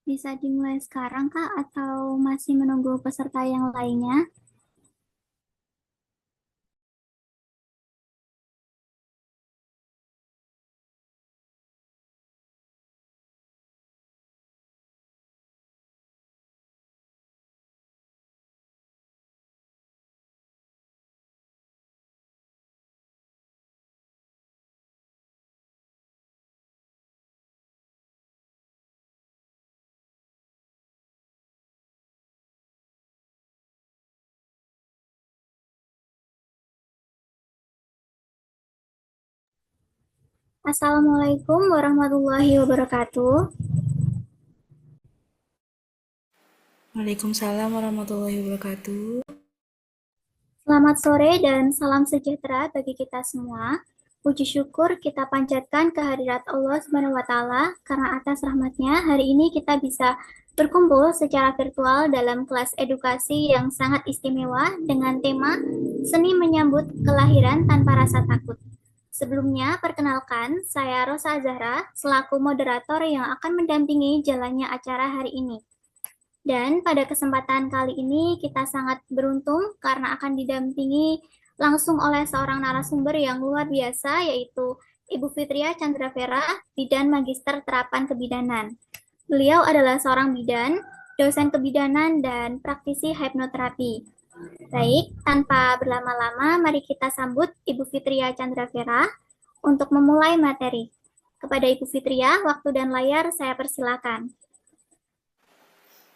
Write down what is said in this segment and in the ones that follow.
Bisa dimulai sekarang, Kak, atau masih menunggu peserta yang lainnya? Assalamualaikum warahmatullahi wabarakatuh. Waalaikumsalam warahmatullahi wabarakatuh. Selamat sore dan salam sejahtera bagi kita semua. Puji syukur kita panjatkan kehadirat Allah Subhanahu wa Ta'ala karena atas rahmatnya hari ini kita bisa berkumpul secara virtual dalam kelas edukasi yang sangat istimewa dengan tema Seni Menyambut Kelahiran Tanpa Rasa Takut. Sebelumnya, perkenalkan, saya Rosa Zahra selaku moderator yang akan mendampingi jalannya acara hari ini. Dan pada kesempatan kali ini kita sangat beruntung karena akan didampingi langsung oleh seorang narasumber yang luar biasa yaitu Ibu Fitria Chandra Vera, Bidan Magister Terapan Kebidanan. Beliau adalah seorang bidan, dosen kebidanan, dan praktisi hipnoterapi. Baik, tanpa berlama-lama, mari kita sambut Ibu Fitria Chandra Vera untuk memulai materi. Kepada Ibu Fitria, waktu dan layar saya persilakan.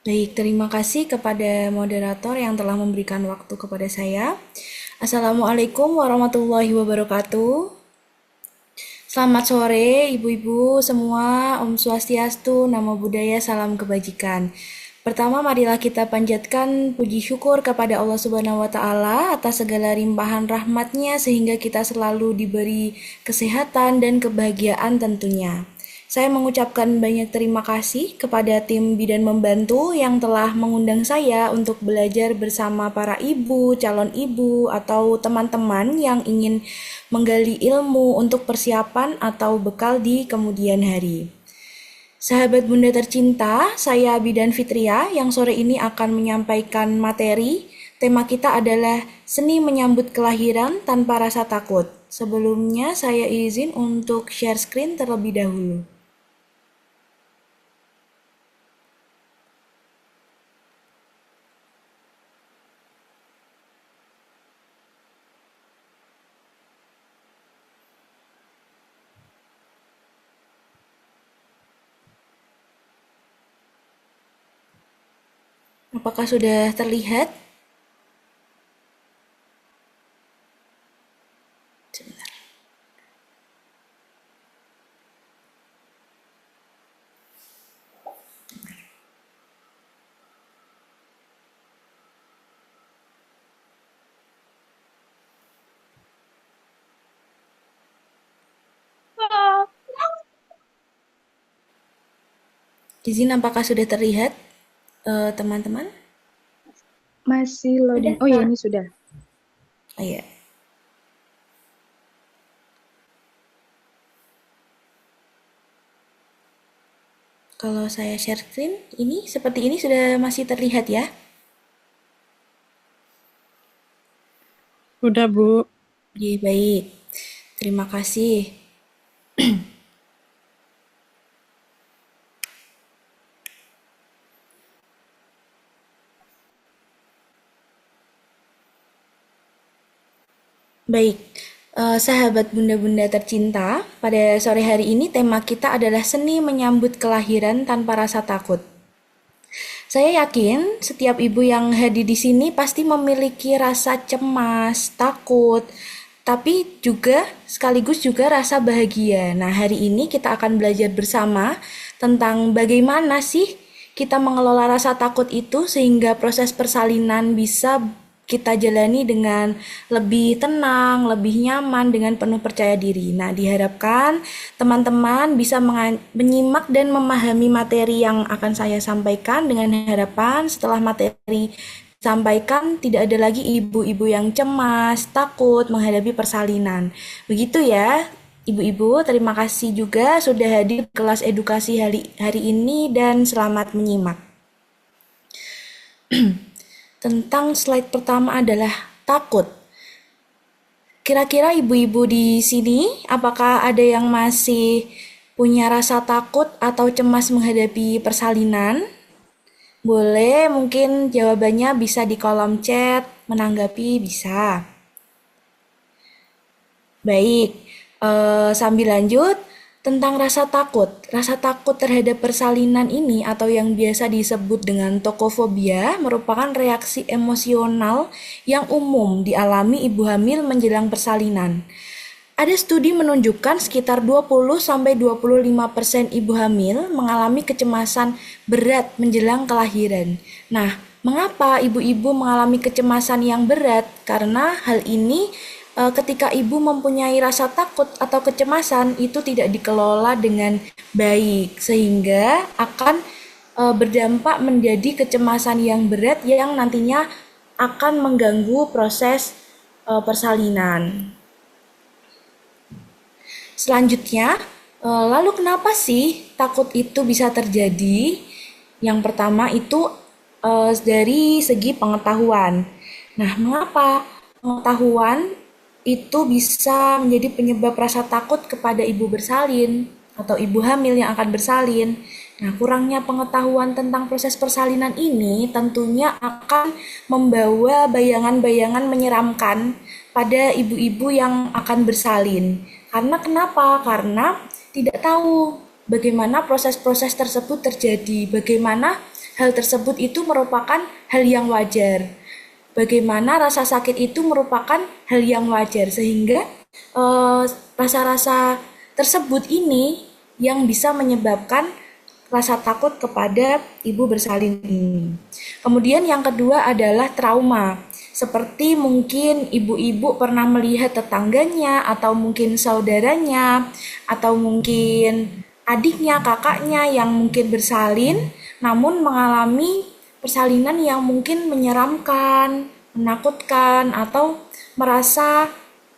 Baik, terima kasih kepada moderator yang telah memberikan waktu kepada saya. Assalamualaikum warahmatullahi wabarakatuh. Selamat sore ibu-ibu semua, Om Swastiastu, Namo Buddhaya, salam kebajikan. Pertama, marilah kita panjatkan puji syukur kepada Allah Subhanahu wa Ta'ala atas segala limpahan rahmatnya sehingga kita selalu diberi kesehatan dan kebahagiaan tentunya. Saya mengucapkan banyak terima kasih kepada tim Bidan Membantu yang telah mengundang saya untuk belajar bersama para ibu, calon ibu, atau teman-teman yang ingin menggali ilmu untuk persiapan atau bekal di kemudian hari. Sahabat Bunda tercinta, saya Bidan Fitria yang sore ini akan menyampaikan materi. Tema kita adalah seni menyambut kelahiran tanpa rasa takut. Sebelumnya saya izin untuk share screen terlebih dahulu. Apakah sudah terlihat? Sebentar. Izin apakah sudah terlihat teman-teman? Masih loading. Sudah, Oh ya, Kak. ini sudah. Oh iya. Kalau saya share screen, ini seperti ini sudah masih terlihat ya? Udah, Bu. Oke, baik. Terima kasih. Baik, sahabat bunda-bunda tercinta, pada sore hari ini tema kita adalah seni menyambut kelahiran tanpa rasa takut. Saya yakin setiap ibu yang hadir di sini pasti memiliki rasa cemas, takut, tapi juga sekaligus juga rasa bahagia. Nah, hari ini kita akan belajar bersama tentang bagaimana sih kita mengelola rasa takut itu sehingga proses persalinan bisa kita jalani dengan lebih tenang, lebih nyaman, dengan penuh percaya diri. Nah, diharapkan teman-teman bisa menyimak dan memahami materi yang akan saya sampaikan dengan harapan setelah materi sampaikan tidak ada lagi ibu-ibu yang cemas, takut menghadapi persalinan. Begitu ya, Ibu-ibu, terima kasih juga sudah hadir di kelas edukasi hari ini dan selamat menyimak. Tentang slide pertama adalah takut. Kira-kira ibu-ibu di sini, apakah ada yang masih punya rasa takut atau cemas menghadapi persalinan? Boleh, mungkin jawabannya bisa di kolom chat, menanggapi bisa. Baik, sambil lanjut tentang rasa takut. Rasa takut terhadap persalinan ini atau yang biasa disebut dengan tokofobia merupakan reaksi emosional yang umum dialami ibu hamil menjelang persalinan. Ada studi menunjukkan sekitar 20-25% ibu hamil mengalami kecemasan berat menjelang kelahiran. Nah, mengapa ibu-ibu mengalami kecemasan yang berat? Karena hal ini ketika ibu mempunyai rasa takut atau kecemasan itu tidak dikelola dengan baik sehingga akan berdampak menjadi kecemasan yang berat yang nantinya akan mengganggu proses persalinan. Selanjutnya, lalu kenapa sih takut itu bisa terjadi? Yang pertama itu dari segi pengetahuan. Nah, mengapa pengetahuan itu bisa menjadi penyebab rasa takut kepada ibu bersalin atau ibu hamil yang akan bersalin? Nah, kurangnya pengetahuan tentang proses persalinan ini tentunya akan membawa bayangan-bayangan menyeramkan pada ibu-ibu yang akan bersalin. Karena kenapa? Karena tidak tahu bagaimana proses-proses tersebut terjadi, bagaimana hal tersebut itu merupakan hal yang wajar. Bagaimana rasa sakit itu merupakan hal yang wajar sehingga rasa-rasa tersebut ini yang bisa menyebabkan rasa takut kepada ibu bersalin ini. Kemudian yang kedua adalah trauma. Seperti mungkin ibu-ibu pernah melihat tetangganya atau mungkin saudaranya atau mungkin adiknya, kakaknya yang mungkin bersalin namun mengalami persalinan yang mungkin menyeramkan, menakutkan, atau merasa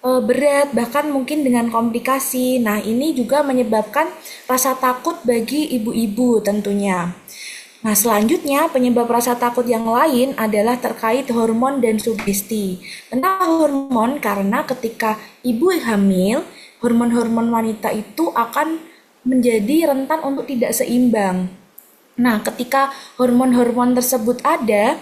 berat, bahkan mungkin dengan komplikasi. Nah, ini juga menyebabkan rasa takut bagi ibu-ibu tentunya. Nah, selanjutnya penyebab rasa takut yang lain adalah terkait hormon dan sugesti. Kenapa hormon? Karena ketika ibu hamil, hormon-hormon wanita itu akan menjadi rentan untuk tidak seimbang. Nah, ketika hormon-hormon tersebut ada,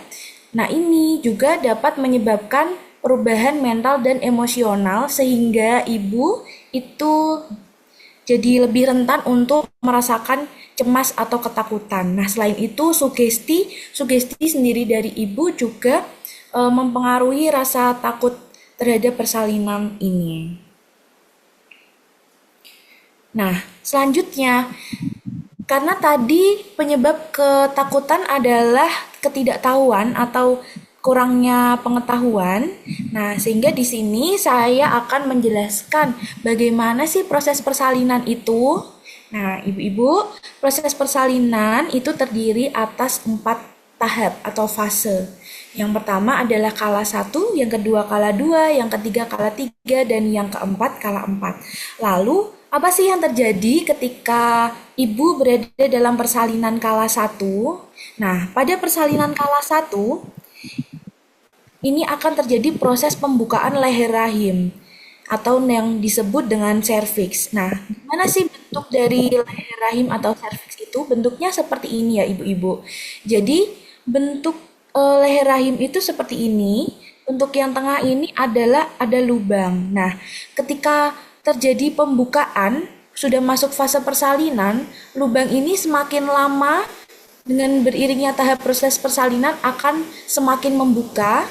nah ini juga dapat menyebabkan perubahan mental dan emosional sehingga ibu itu jadi lebih rentan untuk merasakan cemas atau ketakutan. Nah, selain itu sugesti sendiri dari ibu juga mempengaruhi rasa takut terhadap persalinan ini. Nah, selanjutnya karena tadi penyebab ketakutan adalah ketidaktahuan atau kurangnya pengetahuan. Nah, sehingga di sini saya akan menjelaskan bagaimana sih proses persalinan itu. Nah, ibu-ibu, proses persalinan itu terdiri atas 4 tahap atau fase. Yang pertama adalah kala 1, yang kedua kala 2, yang ketiga kala 3, dan yang keempat kala 4. Lalu, apa sih yang terjadi ketika ibu berada dalam persalinan kala 1? Nah, pada persalinan kala 1, ini akan terjadi proses pembukaan leher rahim atau yang disebut dengan serviks. Nah, gimana sih bentuk dari leher rahim atau serviks itu? Bentuknya seperti ini ya, ibu-ibu. Jadi, bentuk leher rahim itu seperti ini. Untuk yang tengah ini adalah ada lubang. Nah, ketika terjadi pembukaan, sudah masuk fase persalinan, lubang ini semakin lama dengan beriringnya tahap proses persalinan akan semakin membuka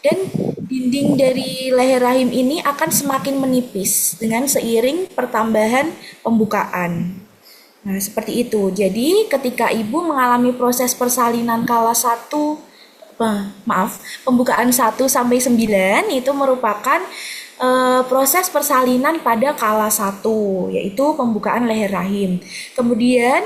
dan dinding dari leher rahim ini akan semakin menipis dengan seiring pertambahan pembukaan. Nah, seperti itu. Jadi, ketika ibu mengalami proses persalinan kala 1, pembukaan 1 sampai 9 itu merupakan proses persalinan pada kala 1, yaitu pembukaan leher rahim. Kemudian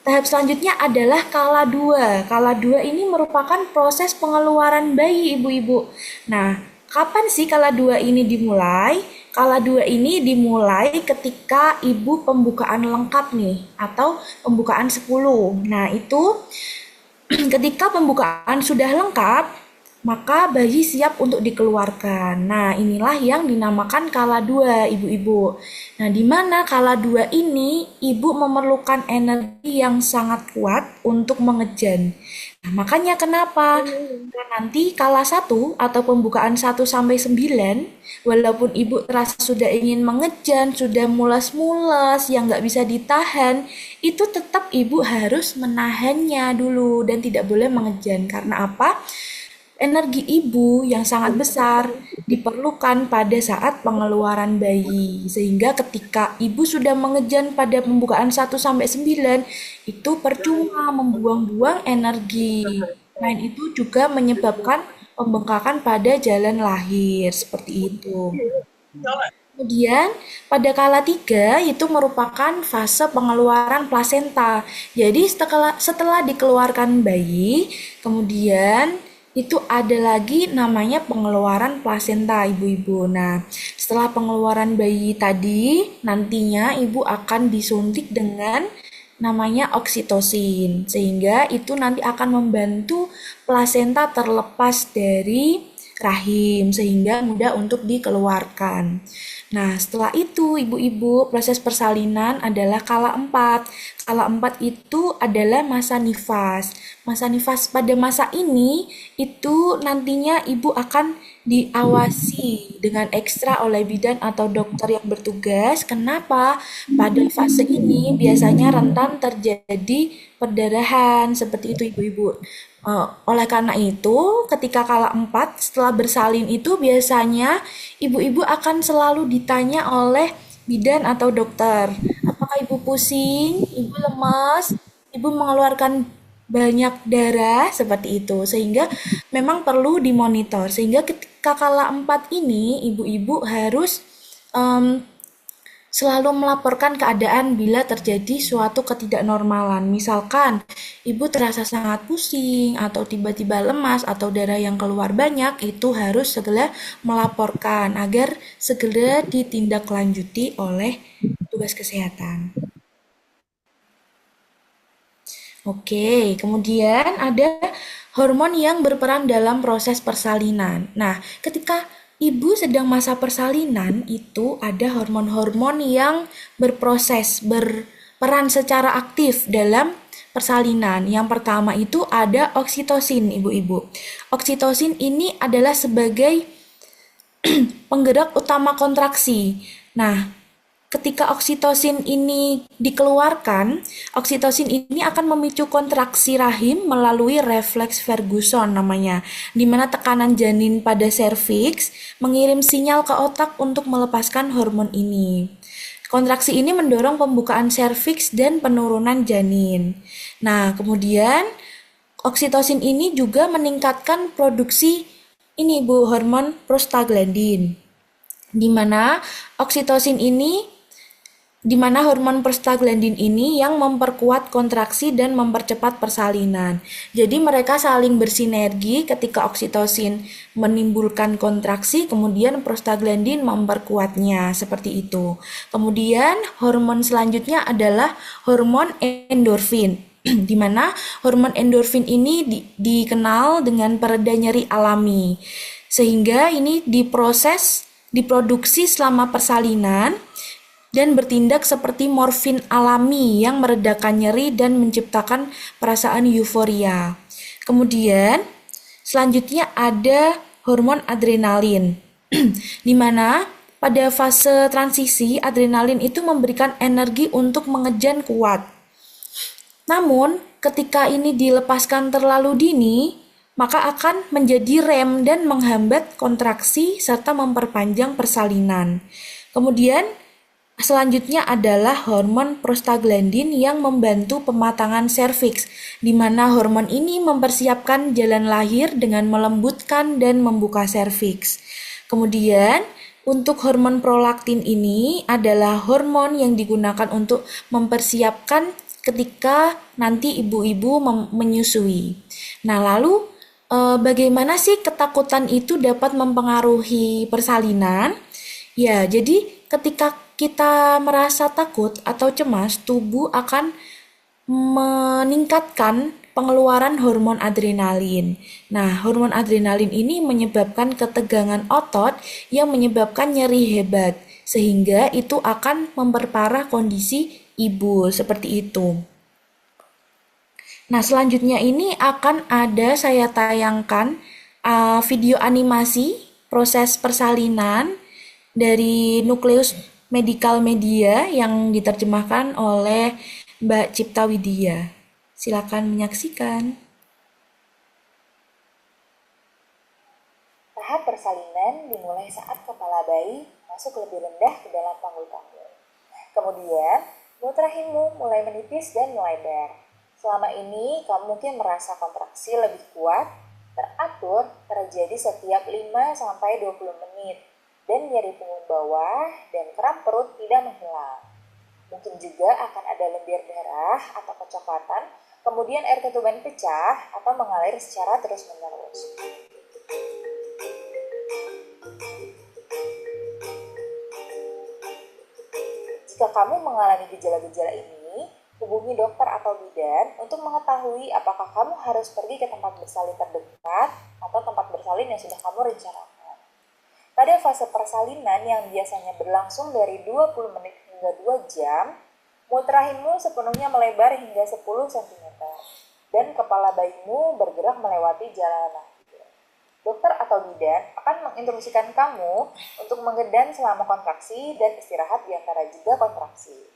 tahap selanjutnya adalah kala 2. Kala 2 ini merupakan proses pengeluaran bayi ibu-ibu. Nah, kapan sih kala 2 ini dimulai? Kala 2 ini dimulai ketika ibu pembukaan lengkap nih, atau pembukaan 10. Nah, itu ketika pembukaan sudah lengkap, maka bayi siap untuk dikeluarkan. Nah, inilah yang dinamakan kala 2, ibu-ibu. Nah, di mana kala 2 ini ibu memerlukan energi yang sangat kuat untuk mengejan. Nah, makanya kenapa? Karena nanti kala 1 atau pembukaan 1 sampai 9, walaupun ibu terasa sudah ingin mengejan, sudah mules-mules, yang nggak bisa ditahan, itu tetap ibu harus menahannya dulu dan tidak boleh mengejan. Karena apa? Energi ibu yang sangat besar diperlukan pada saat pengeluaran bayi. Sehingga ketika ibu sudah mengejan pada pembukaan 1 sampai 9, itu percuma membuang-buang energi. Selain itu juga menyebabkan pembengkakan pada jalan lahir, seperti itu. Kemudian pada kala 3 itu merupakan fase pengeluaran plasenta. Jadi setelah dikeluarkan bayi, kemudian itu ada lagi namanya pengeluaran plasenta, ibu-ibu. Nah, setelah pengeluaran bayi tadi, nantinya ibu akan disuntik dengan namanya oksitosin, sehingga itu nanti akan membantu plasenta terlepas dari rahim sehingga mudah untuk dikeluarkan. Nah, setelah itu ibu-ibu proses persalinan adalah kala 4. Kala 4 itu adalah masa nifas. Masa nifas pada masa ini itu nantinya ibu akan diawasi dengan ekstra oleh bidan atau dokter yang bertugas. Kenapa? Pada fase ini biasanya rentan terjadi perdarahan seperti itu, ibu-ibu. Oleh karena itu, ketika kala 4 setelah bersalin itu biasanya ibu-ibu akan selalu ditanya oleh bidan atau dokter, apakah ibu pusing, ibu lemas, ibu mengeluarkan banyak darah seperti itu, sehingga memang perlu dimonitor. Sehingga ketika kala 4 ini ibu-ibu harus em, selalu melaporkan keadaan bila terjadi suatu ketidaknormalan. Misalkan, ibu terasa sangat pusing atau tiba-tiba lemas atau darah yang keluar banyak, itu harus segera melaporkan agar segera ditindaklanjuti oleh petugas kesehatan. Oke, kemudian ada hormon yang berperan dalam proses persalinan. Nah, ketika ibu sedang masa persalinan, itu ada hormon-hormon yang berperan secara aktif dalam persalinan. Yang pertama itu ada oksitosin, ibu-ibu. Oksitosin ini adalah sebagai penggerak utama kontraksi. Nah, ketika oksitosin ini dikeluarkan, oksitosin ini akan memicu kontraksi rahim melalui refleks Ferguson namanya, di mana tekanan janin pada serviks mengirim sinyal ke otak untuk melepaskan hormon ini. Kontraksi ini mendorong pembukaan serviks dan penurunan janin. Nah, kemudian oksitosin ini juga meningkatkan produksi ini, Bu, hormon prostaglandin. Di mana oksitosin ini di mana hormon prostaglandin ini yang memperkuat kontraksi dan mempercepat persalinan. Jadi mereka saling bersinergi. Ketika oksitosin menimbulkan kontraksi, kemudian prostaglandin memperkuatnya, seperti itu. Kemudian hormon selanjutnya adalah hormon endorfin, di mana hormon endorfin ini dikenal dengan pereda nyeri alami, sehingga ini diproduksi selama persalinan dan bertindak seperti morfin alami yang meredakan nyeri dan menciptakan perasaan euforia. Kemudian, selanjutnya ada hormon adrenalin, di mana pada fase transisi adrenalin itu memberikan energi untuk mengejan kuat. Namun, ketika ini dilepaskan terlalu dini, maka akan menjadi rem dan menghambat kontraksi serta memperpanjang persalinan. Kemudian, selanjutnya adalah hormon prostaglandin yang membantu pematangan serviks, di mana hormon ini mempersiapkan jalan lahir dengan melembutkan dan membuka serviks. Kemudian, untuk hormon prolaktin ini adalah hormon yang digunakan untuk mempersiapkan ketika nanti ibu-ibu menyusui. Nah, lalu bagaimana sih ketakutan itu dapat mempengaruhi persalinan? Ya, jadi ketika kita merasa takut atau cemas, tubuh akan meningkatkan pengeluaran hormon adrenalin. Nah, hormon adrenalin ini menyebabkan ketegangan otot yang menyebabkan nyeri hebat, sehingga itu akan memperparah kondisi ibu seperti itu. Nah, selanjutnya ini akan ada saya tayangkan video animasi proses persalinan dari Nukleus Medical Media yang diterjemahkan oleh Mbak Cipta Widya. Silakan menyaksikan. Tahap persalinan dimulai saat kepala bayi masuk lebih rendah ke dalam panggul kamu. Kemudian, mulut rahimmu mulai menipis dan melebar. Selama ini, kamu mungkin merasa kontraksi lebih kuat, teratur, terjadi setiap 5-20 menit, dan nyeri punggung bawah dan kram perut tidak menghilang. Mungkin juga akan ada lendir darah atau kecoklatan, kemudian air ketuban pecah atau mengalir secara terus-menerus. Jika kamu mengalami gejala-gejala ini, hubungi dokter atau bidan untuk mengetahui apakah kamu harus pergi ke tempat bersalin terdekat atau tempat bersalin yang sudah kamu rencanakan. Pada fase persalinan yang biasanya berlangsung dari 20 menit hingga 2 jam, mulut rahimmu sepenuhnya melebar hingga 10 cm dan kepala bayimu bergerak melewati jalan lahir. Dokter atau bidan akan menginstruksikan kamu untuk mengedan selama kontraksi dan istirahat di antara jeda kontraksi.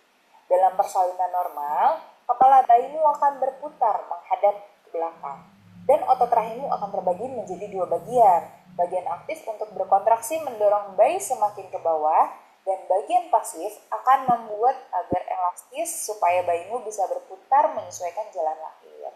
Dalam persalinan normal, kepala bayimu akan berputar menghadap ke belakang, dan otot rahimmu akan terbagi menjadi 2 bagian. Bagian aktif untuk berkontraksi mendorong bayi semakin ke bawah, dan bagian pasif akan membuat agar elastis supaya bayimu bisa berputar menyesuaikan jalan lahir.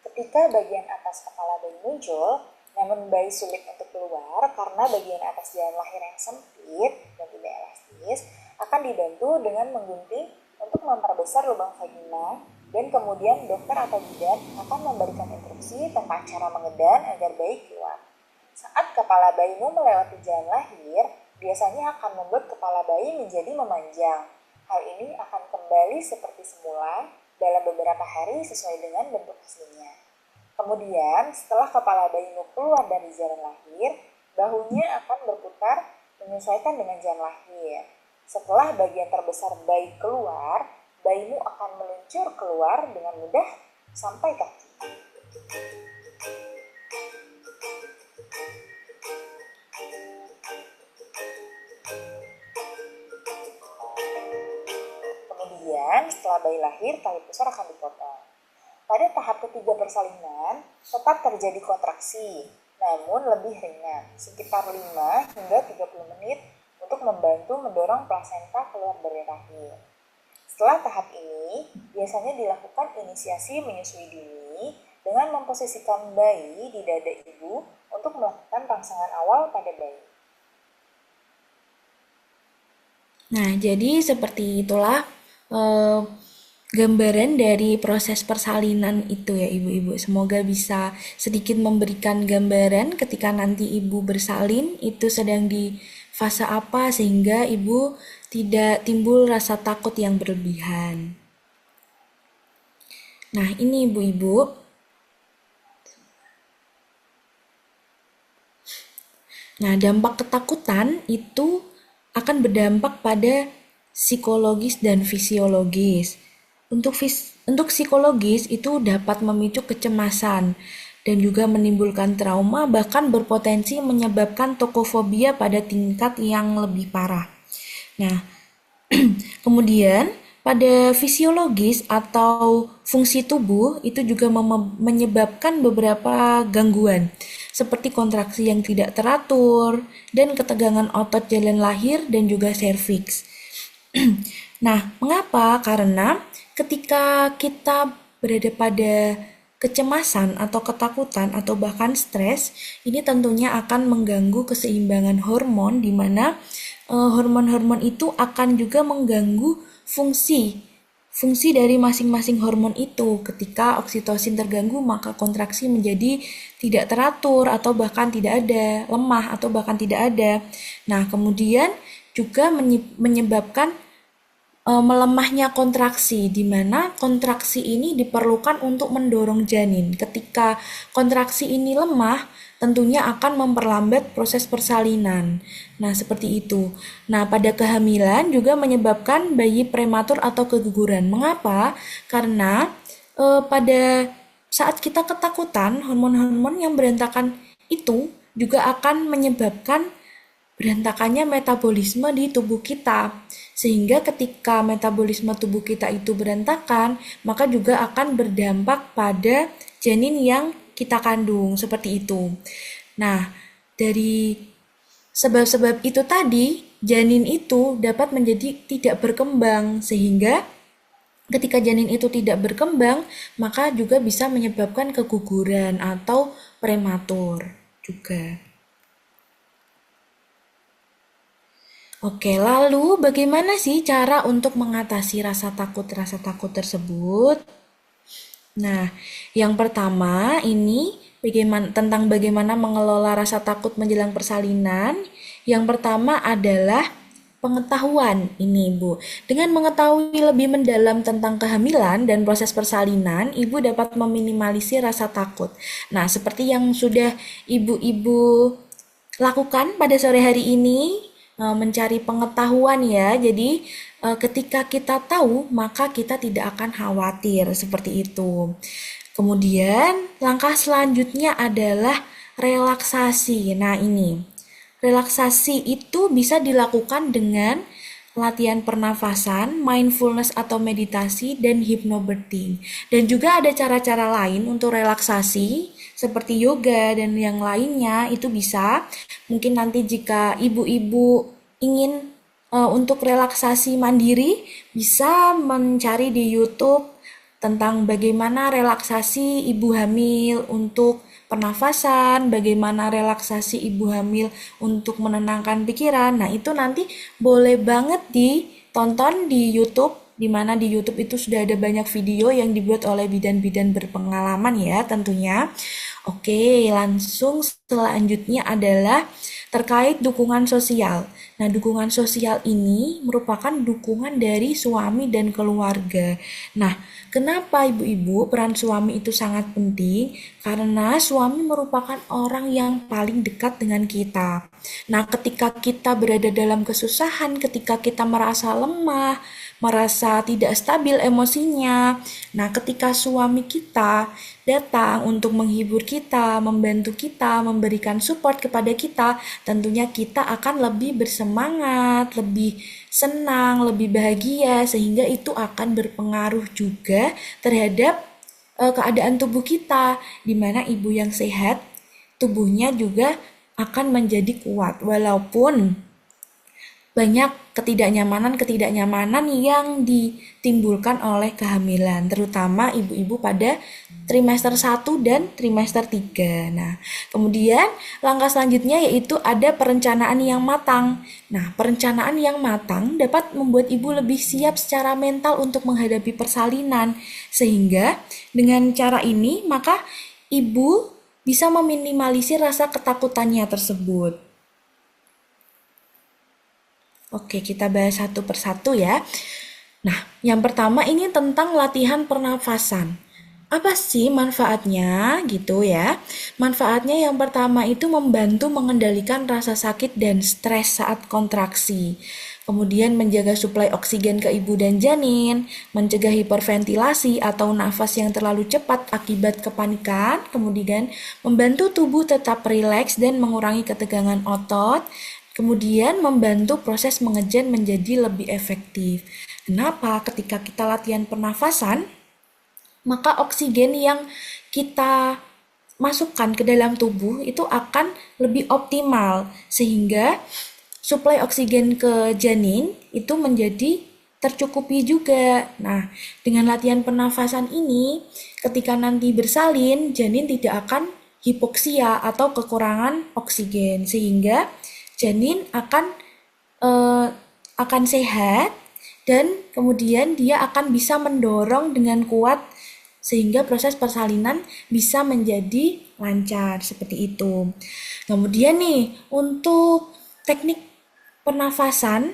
Ketika bagian atas kepala bayi muncul, namun bayi sulit untuk keluar karena bagian atas jalan lahir yang sempit dan tidak elastis, akan dibantu dengan menggunting untuk memperbesar lubang vagina, dan kemudian dokter atau bidan akan memberikan instruksi tentang cara mengedan agar bayi keluar. Saat kepala bayimu melewati jalan lahir, biasanya akan membuat kepala bayi menjadi memanjang. Hal ini akan kembali seperti semula dalam beberapa hari sesuai dengan bentuk aslinya. Kemudian, setelah kepala bayimu keluar dari jalan lahir, bahunya akan berputar menyesuaikan dengan jalan lahir. Setelah bagian terbesar bayi keluar, bayimu akan meluncur keluar dengan mudah sampai kaki. Kemudian, setelah bayi lahir, tali pusar akan dipotong. Pada tahap ketiga persalinan, tetap terjadi kontraksi, namun lebih ringan, sekitar 5 hingga 30 menit untuk membantu mendorong plasenta keluar dari rahim. Setelah tahap ini, biasanya dilakukan inisiasi menyusui dini dengan memposisikan bayi di dada ibu untuk melakukan rangsangan awal pada bayi. Nah, jadi seperti itulah gambaran dari proses persalinan itu ya ibu-ibu. Semoga bisa sedikit memberikan gambaran ketika nanti ibu bersalin itu sedang di fase apa sehingga ibu tidak timbul rasa takut yang berlebihan. Nah, ini ibu-ibu. Nah, dampak ketakutan itu akan berdampak pada psikologis dan fisiologis. Untuk psikologis itu dapat memicu kecemasan dan juga menimbulkan trauma, bahkan berpotensi menyebabkan tokofobia pada tingkat yang lebih parah. Nah, kemudian pada fisiologis atau fungsi tubuh itu juga menyebabkan beberapa gangguan seperti kontraksi yang tidak teratur dan ketegangan otot jalan lahir dan juga serviks. Nah, mengapa? Karena ketika kita berada pada kecemasan atau ketakutan atau bahkan stres, ini tentunya akan mengganggu keseimbangan hormon di mana hormon-hormon itu akan juga mengganggu fungsi fungsi dari masing-masing hormon itu. Ketika oksitosin terganggu, maka kontraksi menjadi tidak teratur atau bahkan tidak ada, lemah atau bahkan tidak ada. Nah, kemudian juga menyebabkan melemahnya kontraksi, di mana kontraksi ini diperlukan untuk mendorong janin. Ketika kontraksi ini lemah, tentunya akan memperlambat proses persalinan. Nah, seperti itu. Nah, pada kehamilan juga menyebabkan bayi prematur atau keguguran. Mengapa? Karena pada saat kita ketakutan, hormon-hormon yang berantakan itu juga akan menyebabkan berantakannya metabolisme di tubuh kita. Sehingga ketika metabolisme tubuh kita itu berantakan, maka juga akan berdampak pada janin yang kita kandung, seperti itu. Nah, dari sebab-sebab itu tadi, janin itu dapat menjadi tidak berkembang, sehingga ketika janin itu tidak berkembang, maka juga bisa menyebabkan keguguran atau prematur juga. Oke, lalu bagaimana sih cara untuk mengatasi rasa takut tersebut? Nah, yang pertama ini tentang bagaimana mengelola rasa takut menjelang persalinan. Yang pertama adalah pengetahuan ini, Ibu. Dengan mengetahui lebih mendalam tentang kehamilan dan proses persalinan, Ibu dapat meminimalisir rasa takut. Nah, seperti yang sudah Ibu-ibu lakukan pada sore hari ini, mencari pengetahuan ya. Jadi ketika kita tahu, maka kita tidak akan khawatir, seperti itu. Kemudian langkah selanjutnya adalah relaksasi. Nah, ini relaksasi itu bisa dilakukan dengan latihan pernafasan, mindfulness atau meditasi, dan hypnobirthing. Dan juga ada cara-cara lain untuk relaksasi seperti yoga dan yang lainnya, itu bisa. Mungkin nanti jika ibu-ibu ingin untuk relaksasi mandiri, bisa mencari di YouTube tentang bagaimana relaksasi ibu hamil untuk pernafasan, bagaimana relaksasi ibu hamil untuk menenangkan pikiran. Nah, itu nanti boleh banget ditonton di YouTube, di mana di YouTube itu sudah ada banyak video yang dibuat oleh bidan-bidan berpengalaman ya tentunya. Oke, langsung selanjutnya adalah terkait dukungan sosial. Nah, dukungan sosial ini merupakan dukungan dari suami dan keluarga. Nah, kenapa ibu-ibu peran suami itu sangat penting? Karena suami merupakan orang yang paling dekat dengan kita. Nah, ketika kita berada dalam kesusahan, ketika kita merasa lemah, merasa tidak stabil emosinya, nah ketika suami kita datang untuk menghibur kita, membantu kita, memberikan support kepada kita, tentunya kita akan lebih bersemangat, lebih senang, lebih bahagia, sehingga itu akan berpengaruh juga terhadap keadaan tubuh kita, di mana ibu yang sehat, tubuhnya juga akan menjadi kuat, walaupun banyak ketidaknyamanan yang ditimbulkan oleh kehamilan, terutama ibu-ibu pada trimester 1 dan trimester 3. Nah, kemudian langkah selanjutnya yaitu ada perencanaan yang matang. Nah, perencanaan yang matang dapat membuat ibu lebih siap secara mental untuk menghadapi persalinan, sehingga dengan cara ini maka ibu bisa meminimalisir rasa ketakutannya tersebut. Oke, kita bahas satu persatu ya. Nah, yang pertama ini tentang latihan pernafasan. Apa sih manfaatnya gitu ya? Manfaatnya yang pertama itu membantu mengendalikan rasa sakit dan stres saat kontraksi. Kemudian menjaga suplai oksigen ke ibu dan janin, mencegah hiperventilasi atau nafas yang terlalu cepat akibat kepanikan, kemudian membantu tubuh tetap rileks dan mengurangi ketegangan otot, kemudian membantu proses mengejan menjadi lebih efektif. Kenapa? Ketika kita latihan pernafasan, maka oksigen yang kita masukkan ke dalam tubuh itu akan lebih optimal, sehingga suplai oksigen ke janin itu menjadi tercukupi juga. Nah, dengan latihan pernafasan ini, ketika nanti bersalin, janin tidak akan hipoksia atau kekurangan oksigen, sehingga janin akan sehat dan kemudian dia akan bisa mendorong dengan kuat sehingga proses persalinan bisa menjadi lancar seperti itu. Kemudian nih untuk teknik pernafasan,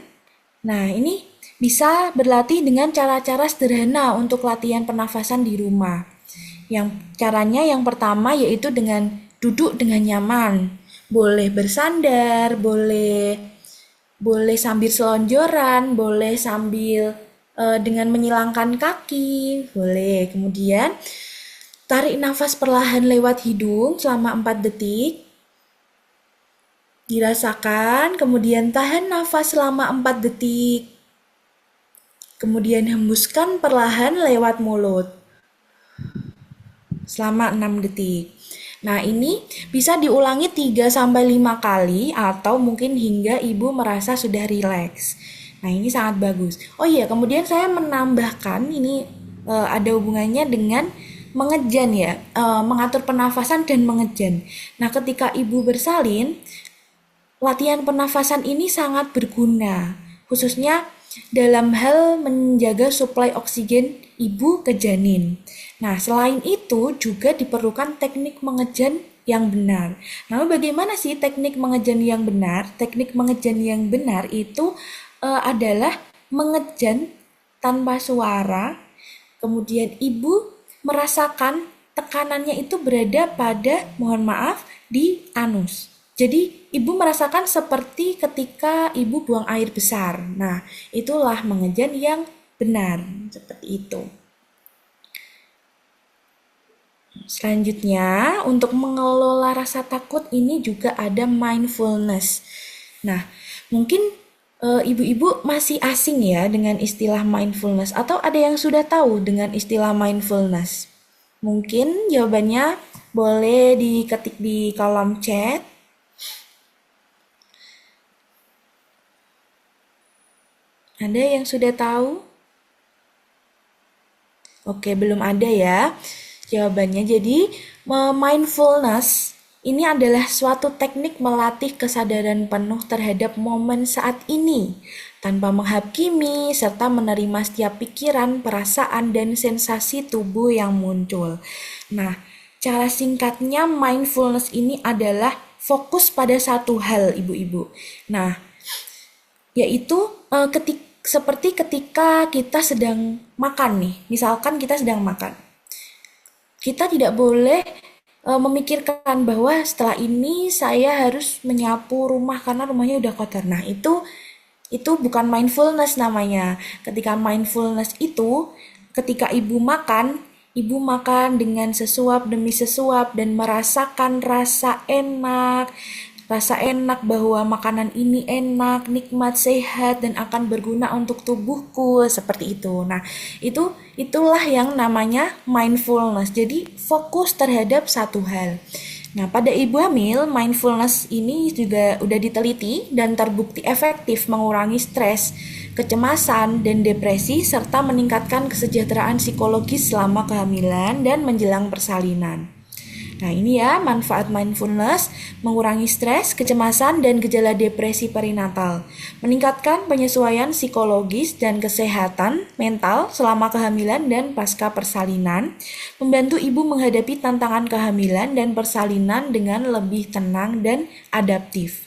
nah ini bisa berlatih dengan cara-cara sederhana untuk latihan pernafasan di rumah. Yang pertama yaitu dengan duduk dengan nyaman. Boleh bersandar, boleh sambil selonjoran, boleh sambil dengan menyilangkan kaki, boleh. Kemudian tarik nafas perlahan lewat hidung selama 4 detik. Dirasakan, kemudian tahan nafas selama 4 detik. Kemudian hembuskan perlahan lewat mulut selama 6 detik. Nah, ini bisa diulangi 3-5 kali atau mungkin hingga ibu merasa sudah rileks. Nah, ini sangat bagus. Oh iya, kemudian saya menambahkan ini ada hubungannya dengan mengejan ya, mengatur pernafasan dan mengejan. Nah, ketika ibu bersalin, latihan pernafasan ini sangat berguna, khususnya dalam hal menjaga suplai oksigen ibu ke janin. Nah, selain itu juga diperlukan teknik mengejan yang benar. Nah, bagaimana sih teknik mengejan yang benar? Teknik mengejan yang benar itu adalah mengejan tanpa suara, kemudian ibu merasakan tekanannya itu berada pada, mohon maaf, di anus. Jadi, ibu merasakan seperti ketika ibu buang air besar. Nah, itulah mengejan yang benar, seperti itu. Selanjutnya, untuk mengelola rasa takut ini juga ada mindfulness. Nah, mungkin ibu-ibu masih asing ya dengan istilah mindfulness, atau ada yang sudah tahu dengan istilah mindfulness? Mungkin jawabannya boleh diketik di kolom chat. Ada yang sudah tahu? Oke, belum ada ya jawabannya. Jadi, mindfulness ini adalah suatu teknik melatih kesadaran penuh terhadap momen saat ini, tanpa menghakimi serta menerima setiap pikiran, perasaan, dan sensasi tubuh yang muncul. Nah, cara singkatnya mindfulness ini adalah fokus pada satu hal, ibu-ibu. Nah, yaitu seperti ketika kita sedang makan nih, misalkan kita sedang makan. Kita tidak boleh memikirkan bahwa setelah ini saya harus menyapu rumah karena rumahnya udah kotor. Nah, itu bukan mindfulness namanya. Ketika mindfulness itu, ketika ibu makan dengan sesuap demi sesuap dan merasakan rasa enak bahwa makanan ini enak, nikmat, sehat, dan akan berguna untuk tubuhku, seperti itu. Nah, itulah yang namanya mindfulness. Jadi, fokus terhadap satu hal. Nah, pada ibu hamil, mindfulness ini juga udah diteliti dan terbukti efektif mengurangi stres, kecemasan, dan depresi, serta meningkatkan kesejahteraan psikologis selama kehamilan dan menjelang persalinan. Nah, ini ya manfaat mindfulness: mengurangi stres, kecemasan, dan gejala depresi perinatal, meningkatkan penyesuaian psikologis dan kesehatan mental selama kehamilan dan pasca persalinan, membantu ibu menghadapi tantangan kehamilan dan persalinan dengan lebih tenang dan adaptif.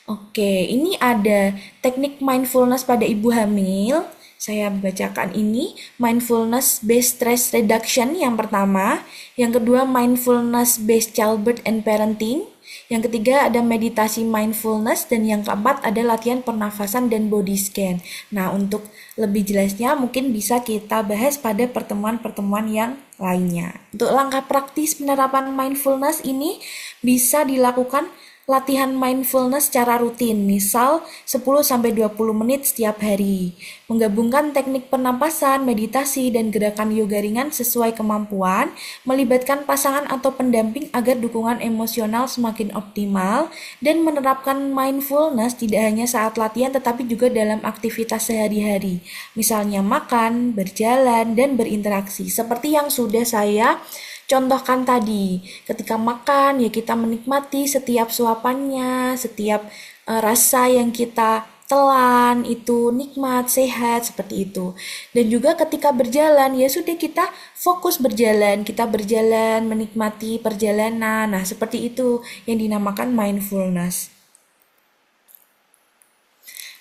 Oke, ini ada teknik mindfulness pada ibu hamil. Saya bacakan ini, mindfulness based stress reduction yang pertama, yang kedua mindfulness based childbirth and parenting, yang ketiga ada meditasi mindfulness, dan yang keempat ada latihan pernafasan dan body scan. Nah, untuk lebih jelasnya mungkin bisa kita bahas pada pertemuan-pertemuan yang lainnya. Untuk langkah praktis penerapan mindfulness ini bisa dilakukan latihan mindfulness secara rutin, misal 10-20 menit setiap hari. Menggabungkan teknik pernapasan, meditasi, dan gerakan yoga ringan sesuai kemampuan, melibatkan pasangan atau pendamping agar dukungan emosional semakin optimal, dan menerapkan mindfulness tidak hanya saat latihan tetapi juga dalam aktivitas sehari-hari, misalnya makan, berjalan, dan berinteraksi. Seperti yang sudah saya contohkan tadi, ketika makan ya kita menikmati setiap suapannya, setiap rasa yang kita telan itu nikmat, sehat, seperti itu. Dan juga ketika berjalan, ya sudah kita fokus berjalan, kita berjalan, menikmati perjalanan. Nah, seperti itu yang dinamakan mindfulness.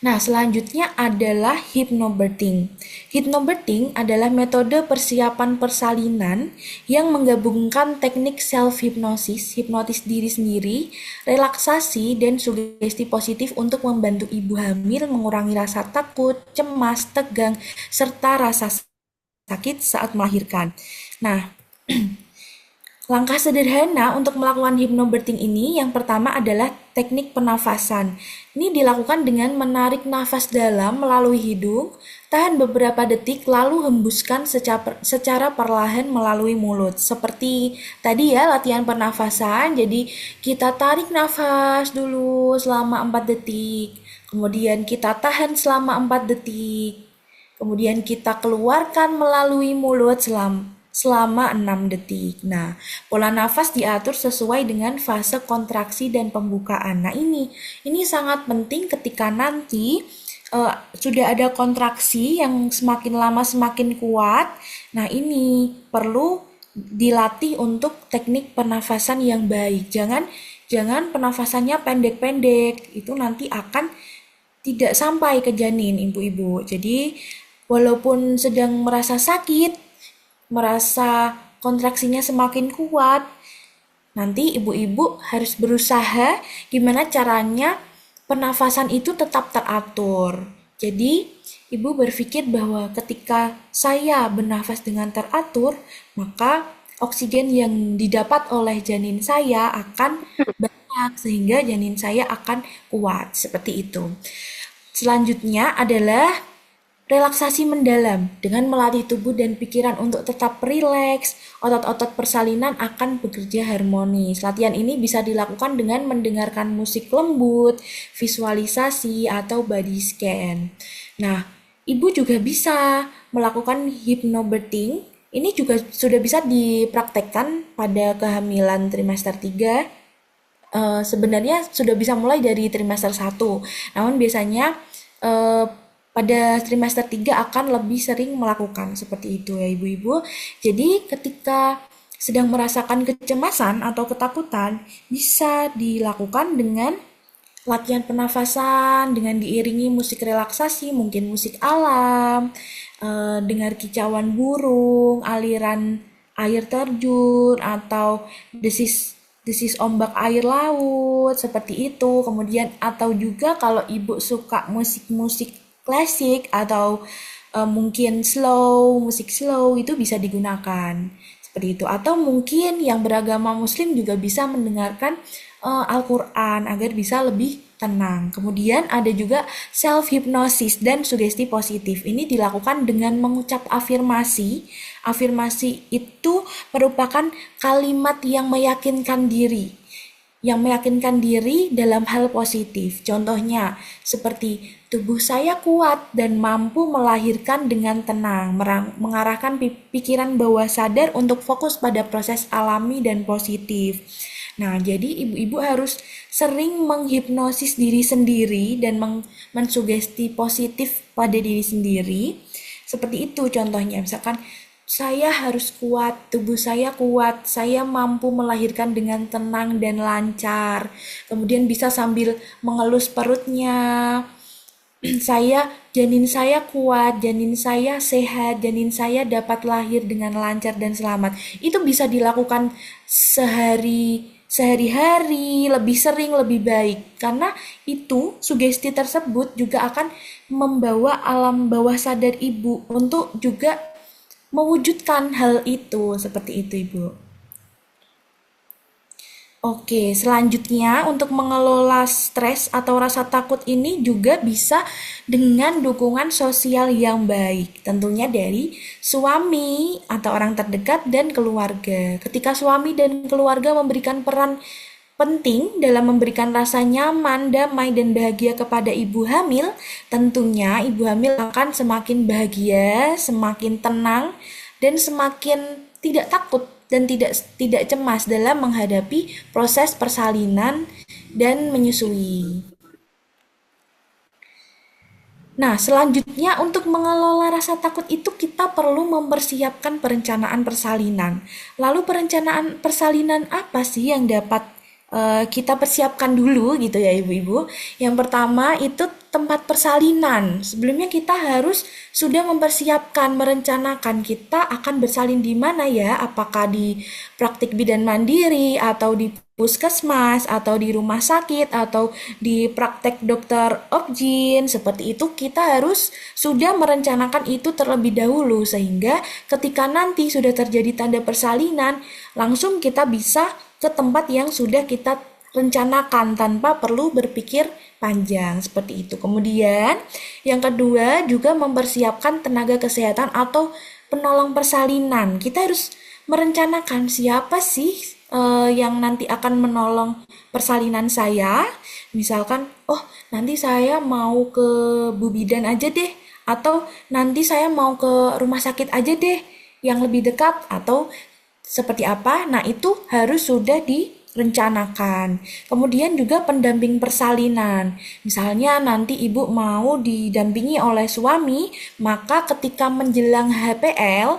Nah, selanjutnya adalah hypnobirthing. Hypnobirthing adalah metode persiapan persalinan yang menggabungkan teknik self-hypnosis, hipnotis diri sendiri, relaksasi, dan sugesti positif untuk membantu ibu hamil mengurangi rasa takut, cemas, tegang, serta rasa sakit saat melahirkan. Nah, langkah sederhana untuk melakukan hypnobirthing ini yang pertama adalah teknik pernafasan. Ini dilakukan dengan menarik nafas dalam melalui hidung, tahan beberapa detik lalu hembuskan secara perlahan melalui mulut. Seperti tadi ya latihan pernafasan, jadi kita tarik nafas dulu selama 4 detik, kemudian kita tahan selama 4 detik, kemudian kita keluarkan melalui mulut selama 6 detik. Nah, pola nafas diatur sesuai dengan fase kontraksi dan pembukaan. Nah, ini sangat penting ketika nanti sudah ada kontraksi yang semakin lama semakin kuat. Nah, ini perlu dilatih untuk teknik pernafasan yang baik. Jangan pernafasannya pendek-pendek. Itu nanti akan tidak sampai ke janin, ibu-ibu. Jadi, walaupun sedang merasa sakit, merasa kontraksinya semakin kuat, nanti ibu-ibu harus berusaha gimana caranya pernafasan itu tetap teratur. Jadi, ibu berpikir bahwa ketika saya bernafas dengan teratur, maka oksigen yang didapat oleh janin saya akan banyak sehingga janin saya akan kuat. Seperti itu. Selanjutnya adalah relaksasi mendalam. Dengan melatih tubuh dan pikiran untuk tetap rileks, otot-otot persalinan akan bekerja harmonis. Latihan ini bisa dilakukan dengan mendengarkan musik lembut, visualisasi, atau body scan. Nah, ibu juga bisa melakukan hypnobirthing. Ini juga sudah bisa dipraktekkan pada kehamilan trimester 3. Sebenarnya sudah bisa mulai dari trimester 1. Namun biasanya pada trimester 3 akan lebih sering melakukan seperti itu ya ibu-ibu. Jadi ketika sedang merasakan kecemasan atau ketakutan, bisa dilakukan dengan latihan pernafasan, dengan diiringi musik relaksasi, mungkin musik alam, dengar kicauan burung, aliran air terjun, atau desis ombak air laut, seperti itu. Kemudian atau juga kalau ibu suka musik-musik klasik atau mungkin musik slow itu bisa digunakan seperti itu. Atau mungkin yang beragama Muslim juga bisa mendengarkan Al-Quran agar bisa lebih tenang. Kemudian ada juga self hypnosis dan sugesti positif. Ini dilakukan dengan mengucap afirmasi. Afirmasi itu merupakan kalimat yang meyakinkan diri dalam hal positif. Contohnya, seperti tubuh saya kuat dan mampu melahirkan dengan tenang, mengarahkan pikiran bawah sadar untuk fokus pada proses alami dan positif. Nah, jadi ibu-ibu harus sering menghipnosis diri sendiri dan mensugesti positif pada diri sendiri. Seperti itu contohnya, misalkan saya harus kuat, tubuh saya kuat, saya mampu melahirkan dengan tenang dan lancar. Kemudian bisa sambil mengelus perutnya. Janin saya kuat, janin saya sehat, janin saya dapat lahir dengan lancar dan selamat. Itu bisa dilakukan sehari-hari, lebih sering, lebih baik. Karena itu, sugesti tersebut juga akan membawa alam bawah sadar ibu untuk juga mewujudkan hal itu, seperti itu ibu. Oke, selanjutnya untuk mengelola stres atau rasa takut ini juga bisa dengan dukungan sosial yang baik, tentunya dari suami atau orang terdekat dan keluarga. Ketika suami dan keluarga memberikan peran penting dalam memberikan rasa nyaman, damai, dan bahagia kepada ibu hamil, tentunya ibu hamil akan semakin bahagia, semakin tenang, dan semakin tidak takut dan tidak cemas dalam menghadapi proses persalinan dan menyusui. Nah, selanjutnya untuk mengelola rasa takut itu kita perlu mempersiapkan perencanaan persalinan. Lalu perencanaan persalinan apa sih yang dapat kita persiapkan dulu gitu ya ibu-ibu. Yang pertama itu tempat persalinan. Sebelumnya kita harus sudah mempersiapkan, merencanakan kita akan bersalin di mana ya, apakah di praktik bidan mandiri atau di puskesmas atau di rumah sakit atau di praktek dokter objin. Seperti itu kita harus sudah merencanakan itu terlebih dahulu sehingga ketika nanti sudah terjadi tanda persalinan langsung kita bisa ke tempat yang sudah kita rencanakan tanpa perlu berpikir panjang seperti itu. Kemudian yang kedua juga mempersiapkan tenaga kesehatan atau penolong persalinan. Kita harus merencanakan siapa sih yang nanti akan menolong persalinan saya. Misalkan, oh nanti saya mau ke Bu Bidan aja deh, atau nanti saya mau ke rumah sakit aja deh yang lebih dekat, atau seperti apa? Nah, itu harus sudah direncanakan. Kemudian juga pendamping persalinan. Misalnya nanti ibu mau didampingi oleh suami, maka ketika menjelang HPL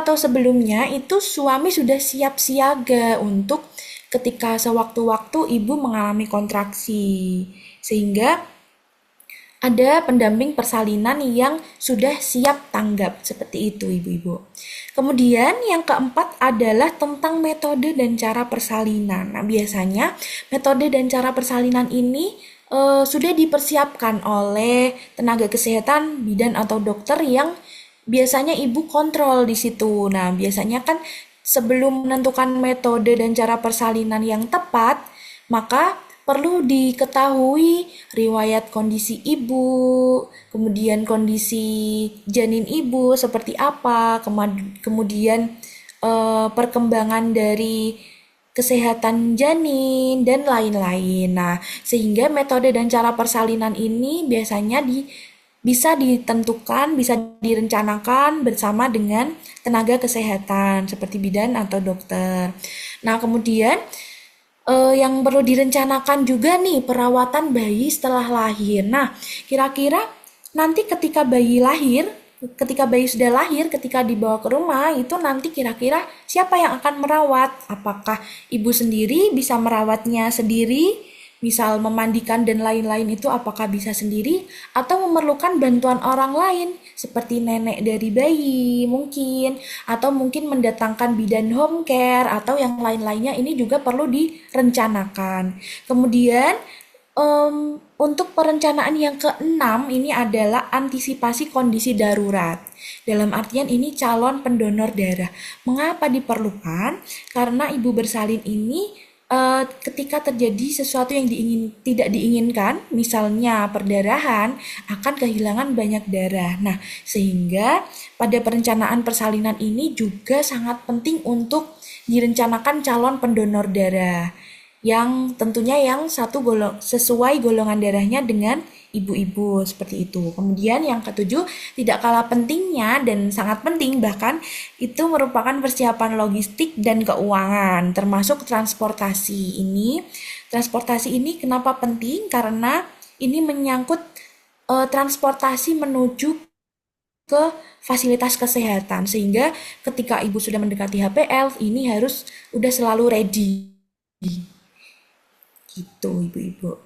atau sebelumnya itu suami sudah siap siaga untuk ketika sewaktu-waktu ibu mengalami kontraksi. Sehingga ada pendamping persalinan yang sudah siap tanggap seperti itu ibu-ibu. Kemudian yang keempat adalah tentang metode dan cara persalinan. Nah, biasanya metode dan cara persalinan ini sudah dipersiapkan oleh tenaga kesehatan, bidan atau dokter yang biasanya ibu kontrol di situ. Nah, biasanya kan sebelum menentukan metode dan cara persalinan yang tepat, maka perlu diketahui riwayat kondisi ibu, kemudian kondisi janin ibu seperti apa, kemudian perkembangan dari kesehatan janin dan lain-lain. Nah, sehingga metode dan cara persalinan ini biasanya bisa ditentukan, bisa direncanakan bersama dengan tenaga kesehatan seperti bidan atau dokter. Nah, kemudian yang perlu direncanakan juga nih perawatan bayi setelah lahir. Nah, kira-kira nanti ketika bayi sudah lahir, ketika dibawa ke rumah, itu nanti kira-kira siapa yang akan merawat? Apakah ibu sendiri bisa merawatnya sendiri? Misal memandikan dan lain-lain itu apakah bisa sendiri atau memerlukan bantuan orang lain seperti nenek dari bayi mungkin atau mungkin mendatangkan bidan home care atau yang lain-lainnya ini juga perlu direncanakan. Kemudian untuk perencanaan yang keenam ini adalah antisipasi kondisi darurat. Dalam artian ini calon pendonor darah. Mengapa diperlukan? Karena ibu bersalin ini ketika terjadi sesuatu yang tidak diinginkan, misalnya perdarahan, akan kehilangan banyak darah. Nah, sehingga pada perencanaan persalinan ini juga sangat penting untuk direncanakan calon pendonor darah yang tentunya sesuai golongan darahnya dengan ibu-ibu seperti itu. Kemudian yang ketujuh, tidak kalah pentingnya dan sangat penting bahkan itu merupakan persiapan logistik dan keuangan termasuk transportasi ini. Transportasi ini kenapa penting? Karena ini menyangkut transportasi menuju ke fasilitas kesehatan sehingga ketika ibu sudah mendekati HPL ini harus udah selalu ready. Gitu ibu-ibu.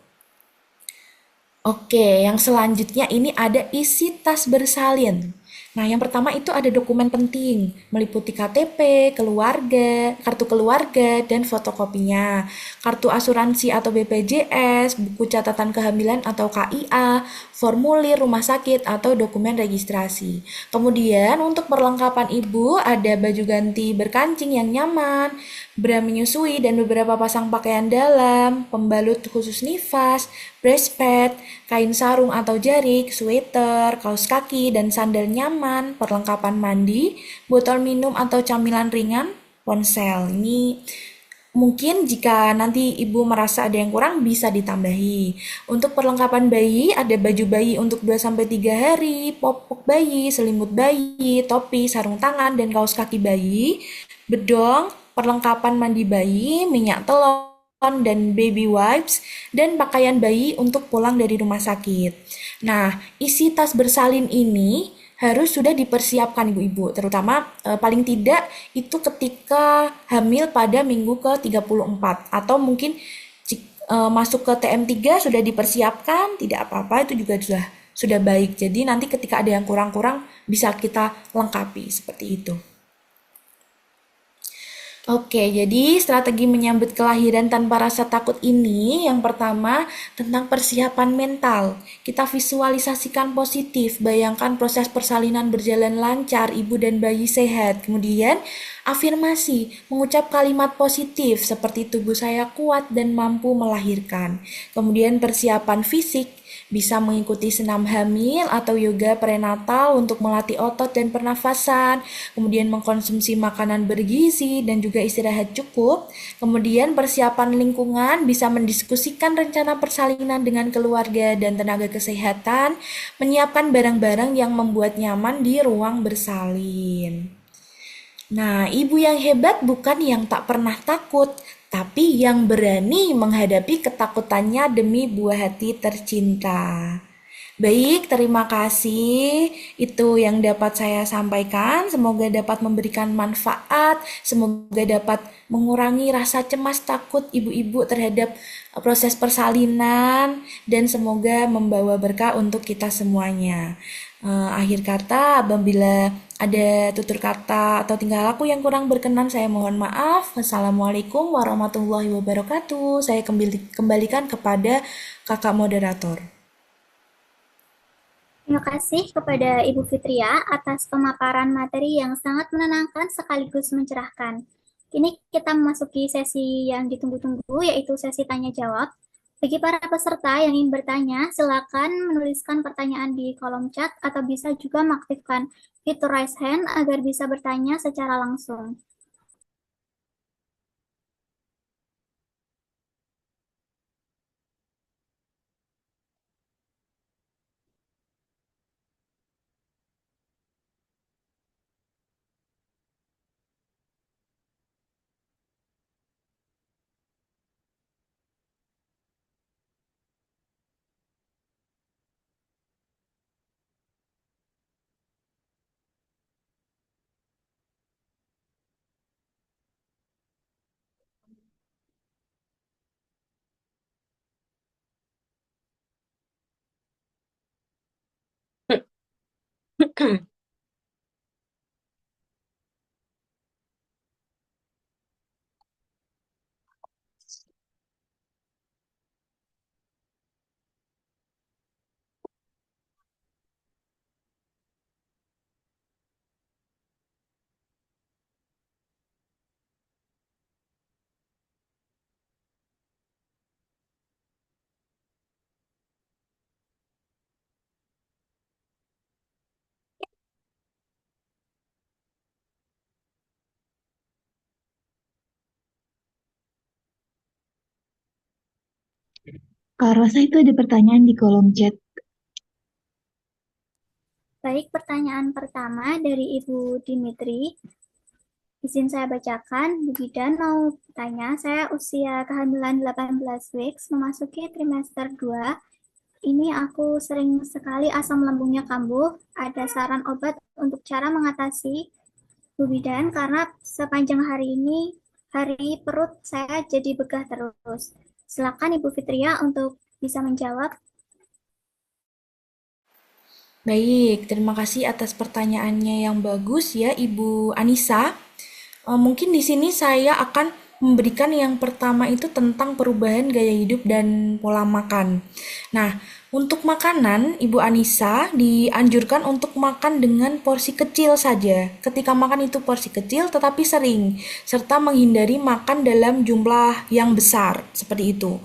Oke, yang selanjutnya ini ada isi tas bersalin. Nah, yang pertama itu ada dokumen penting, meliputi KTP, kartu keluarga, dan fotokopinya. Kartu asuransi atau BPJS, buku catatan kehamilan atau KIA, formulir rumah sakit atau dokumen registrasi. Kemudian untuk perlengkapan ibu ada baju ganti berkancing yang nyaman, bra menyusui dan beberapa pasang pakaian dalam, pembalut khusus nifas, breastpad, kain sarung atau jarik, sweater, kaos kaki, dan sandal nyaman, perlengkapan mandi, botol minum atau camilan ringan, ponsel. Ini mungkin jika nanti ibu merasa ada yang kurang bisa ditambahi. Untuk perlengkapan bayi ada baju bayi untuk 2-3 hari, popok bayi, selimut bayi, topi, sarung tangan, dan kaos kaki bayi, bedong, perlengkapan mandi bayi, minyak telur, dan baby wipes, dan pakaian bayi untuk pulang dari rumah sakit. Nah, isi tas bersalin ini harus sudah dipersiapkan ibu-ibu, terutama paling tidak itu ketika hamil pada minggu ke-34 atau mungkin masuk ke TM3 sudah dipersiapkan, tidak apa-apa, itu juga sudah baik. Jadi nanti ketika ada yang kurang-kurang bisa kita lengkapi seperti itu. Oke, jadi strategi menyambut kelahiran tanpa rasa takut ini yang pertama tentang persiapan mental. Kita visualisasikan positif, bayangkan proses persalinan berjalan lancar, ibu dan bayi sehat. Kemudian afirmasi, mengucap kalimat positif seperti tubuh saya kuat dan mampu melahirkan. Kemudian persiapan fisik, bisa mengikuti senam hamil atau yoga prenatal untuk melatih otot dan pernafasan, kemudian mengkonsumsi makanan bergizi dan juga istirahat cukup. Kemudian persiapan lingkungan, bisa mendiskusikan rencana persalinan dengan keluarga dan tenaga kesehatan, menyiapkan barang-barang yang membuat nyaman di ruang bersalin. Nah, ibu yang hebat bukan yang tak pernah takut, tapi yang berani menghadapi ketakutannya demi buah hati tercinta. Baik, terima kasih. Itu yang dapat saya sampaikan. Semoga dapat memberikan manfaat, semoga dapat mengurangi rasa cemas takut ibu-ibu terhadap proses persalinan, dan semoga membawa berkah untuk kita semuanya. Akhir kata, apabila ada tutur kata atau tingkah laku yang kurang berkenan, saya mohon maaf. Wassalamualaikum warahmatullahi wabarakatuh. Saya kembalikan kepada kakak moderator. Terima kasih kepada Ibu Fitria atas pemaparan materi yang sangat menenangkan sekaligus mencerahkan. Kini kita memasuki sesi yang ditunggu-tunggu, yaitu sesi tanya-jawab. Bagi para peserta yang ingin bertanya, silakan menuliskan pertanyaan di kolom chat atau bisa juga mengaktifkan fitur raise hand agar bisa bertanya secara langsung. Kak Rosa itu ada pertanyaan di kolom chat. Baik, pertanyaan pertama dari Ibu Dimitri. Izin saya bacakan, Bu Bidan mau tanya, saya usia kehamilan 18 weeks, memasuki trimester 2. Ini aku sering sekali asam lambungnya kambuh. Ada saran obat untuk cara mengatasi, Bu Bidan, karena sepanjang hari ini, hari perut saya jadi begah terus. Silakan Ibu Fitria untuk bisa menjawab. Baik, terima kasih atas pertanyaannya yang bagus ya Ibu Anissa. Mungkin di sini saya akan memberikan yang pertama itu tentang perubahan gaya hidup dan pola makan. Nah, untuk makanan, Ibu Anissa dianjurkan untuk makan dengan porsi kecil saja. Ketika makan itu porsi kecil tetapi sering, serta menghindari makan dalam jumlah yang besar, seperti itu.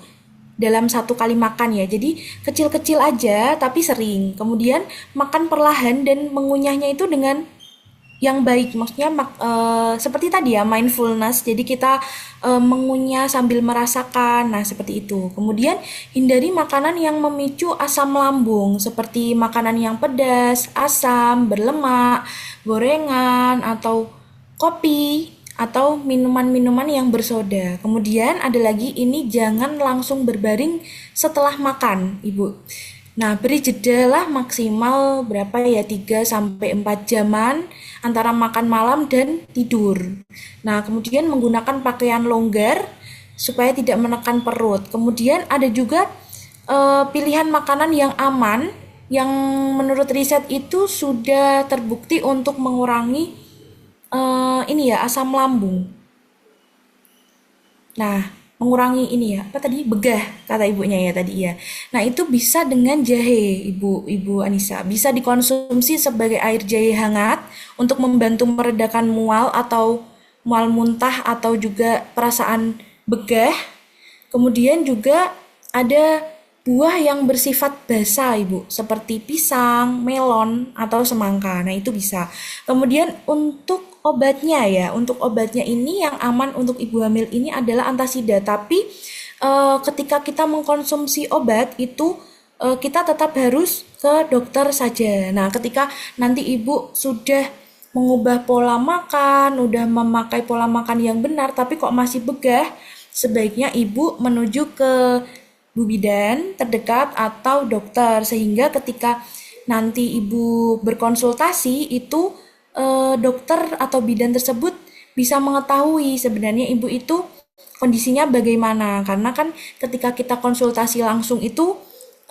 Dalam satu kali makan ya, jadi kecil-kecil aja tapi sering. Kemudian makan perlahan dan mengunyahnya itu dengan yang baik, maksudnya seperti tadi ya, mindfulness, jadi kita mengunyah sambil merasakan, nah seperti itu. Kemudian hindari makanan yang memicu asam lambung seperti makanan yang pedas, asam, berlemak, gorengan, atau kopi atau minuman-minuman yang bersoda. Kemudian ada lagi, ini jangan langsung berbaring setelah makan, Ibu. Nah, beri jeda maksimal berapa ya, 3 sampai 4 jaman antara makan malam dan tidur. Nah, kemudian menggunakan pakaian longgar supaya tidak menekan perut. Kemudian ada juga pilihan makanan yang aman yang menurut riset itu sudah terbukti untuk mengurangi asam lambung. Nah, mengurangi apa tadi, begah kata ibunya ya tadi ya. Nah, itu bisa dengan jahe, Ibu Anissa. Bisa dikonsumsi sebagai air jahe hangat untuk membantu meredakan mual atau mual muntah atau juga perasaan begah. Kemudian juga ada buah yang bersifat basah, Ibu, seperti pisang, melon, atau semangka. Nah, itu bisa. Kemudian untuk obatnya ini yang aman untuk ibu hamil ini adalah antasida. Tapi ketika kita mengkonsumsi obat itu kita tetap harus ke dokter saja. Nah, ketika nanti ibu sudah mengubah pola makan, udah memakai pola makan yang benar, tapi kok masih begah, sebaiknya ibu menuju ke bu bidan terdekat atau dokter, sehingga ketika nanti ibu berkonsultasi itu dokter atau bidan tersebut bisa mengetahui sebenarnya ibu itu kondisinya bagaimana. Karena kan ketika kita konsultasi langsung itu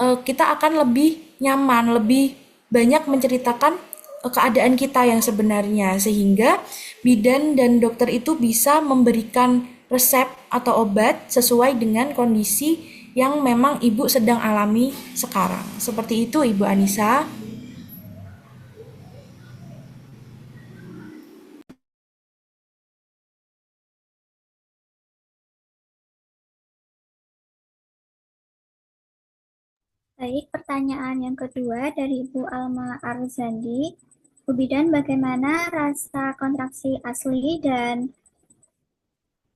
kita akan lebih nyaman, lebih banyak menceritakan keadaan kita yang sebenarnya, sehingga bidan dan dokter itu bisa memberikan resep atau obat sesuai dengan kondisi yang memang ibu sedang alami sekarang. Seperti itu, Ibu Anissa. Baik, pertanyaan yang kedua dari Ibu Alma Arzandi. Bu Bidan, bagaimana rasa kontraksi asli dan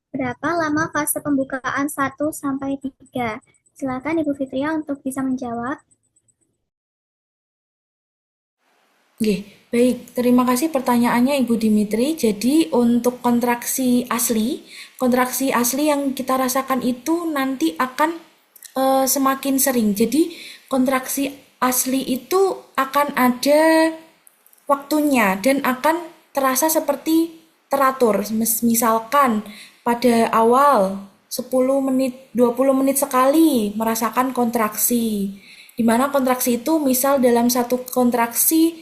berapa lama fase pembukaan 1 sampai 3? Silakan Ibu Fitria untuk bisa menjawab. Oke, baik. Terima kasih pertanyaannya Ibu Dimitri. Jadi untuk kontraksi asli yang kita rasakan itu nanti akan semakin sering. Jadi kontraksi asli itu akan ada waktunya dan akan terasa seperti teratur. Misalkan pada awal 10 menit, 20 menit sekali merasakan kontraksi. Di mana kontraksi itu misal dalam satu kontraksi